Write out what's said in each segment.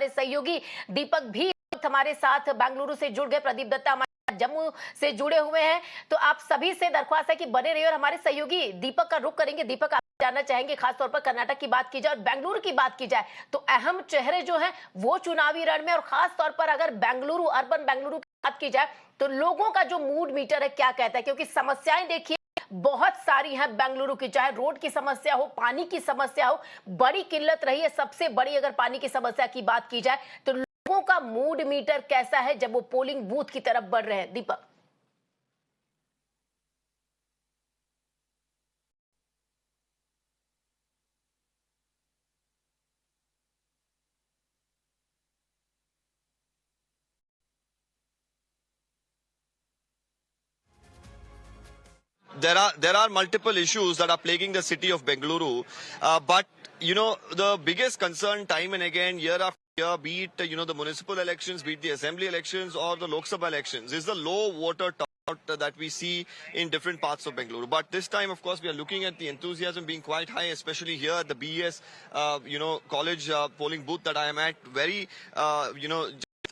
हमारे सहयोगी दीपक भी हमारे साथ बेंगलुरु से जुड़ गए। प्रदीप दत्ता हमारे जम्मू से जुड़े हुए हैं। तो आप सभी से दरख्वास्त है कि बने रहिए और हमारे सहयोगी दीपक का रुख करेंगे। दीपक, आप जानना चाहेंगे, खासतौर पर कर्नाटक की बात की जाए और बेंगलुरु की बात की जाए तो अहम चेहरे जो हैं वो चुनावी रण में, और खासतौर पर अगर बेंगलुरु, अर्बन बेंगलुरु की बात की जाए तो लोगों का जो मूड मीटर है क्या कहता है, क्योंकि समस्याएं देखिए बहुत सारी हैं बेंगलुरु की। चाहे रोड की समस्या हो, पानी की समस्या हो, बड़ी किल्लत रही है। सबसे बड़ी अगर पानी की समस्या की बात की जाए तो लोगों का मूड मीटर कैसा है जब वो पोलिंग बूथ की तरफ बढ़ रहे हैं? दीपक। There are multiple issues that are plaguing the city of Bengaluru, but the biggest concern time and again, year after year, be it the municipal elections, be it the assembly elections or the Lok Sabha elections, is the low voter turnout that we see in different parts of Bengaluru. But this time, of course, we are looking at the enthusiasm being quite high, especially here at the BES, college polling booth that I am at. Very,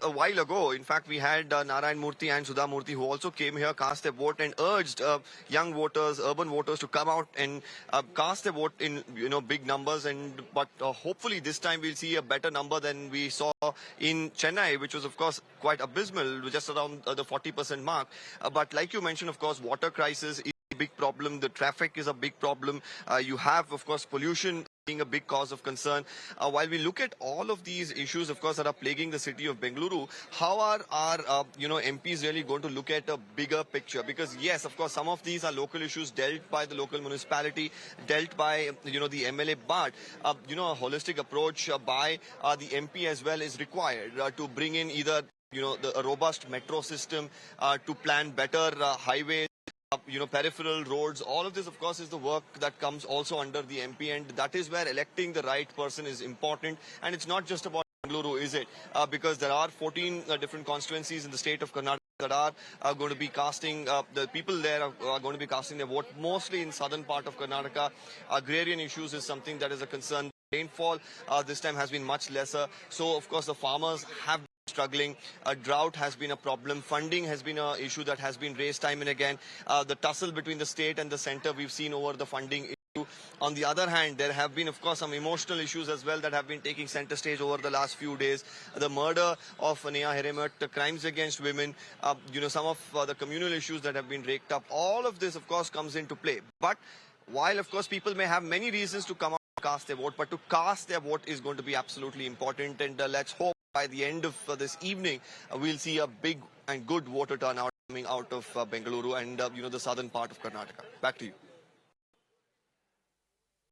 a while ago, in fact, we had Narayan Murthy and Sudha Murthy who also came here, cast their vote and urged young voters, urban voters to come out and cast their vote in big numbers. But hopefully this time we'll see a better number than we saw in Chennai, which was of course quite abysmal, just around the 40% mark. But like you mentioned, of course, water crisis is a big problem. The traffic is a big problem. You have, of course, pollution being a big cause of concern. While we look at all of these issues, of course, that are plaguing the city of Bengaluru, how are our MPs really going to look at a bigger picture? Because yes, of course, some of these are local issues dealt by the local municipality, dealt by the MLA, but a holistic approach by the MP as well is required to bring in either a robust metro system, to plan better highways, peripheral roads. All of this, of course, is the work that comes also under the MP, and that is where electing the right person is important. And it's not just about Bengaluru, is it? Because there are 14 different constituencies in the state of Karnataka that are going to be casting, the people there are going to be casting their vote, mostly in southern part of Karnataka. Agrarian issues is something that is a concern. Rainfall this time has been much lesser. So, of course, the farmers have struggling. Drought has been a problem. Funding has been an issue that has been raised time and again. The tussle between the state and the center we've seen over the funding issue. On the other hand, there have been, of course, some emotional issues as well that have been taking center stage over the last few days. The murder of Neha Hiremat, the crimes against women, some of the communal issues that have been raked up. All of this, of course, comes into play. But while, of course, people may have many reasons to come out and cast their vote, but to cast their vote is going to be absolutely important. And let's hope by the end of this evening, we'll see a big and good voter turnout coming out of Bengaluru and, the southern part of Karnataka. Back to you.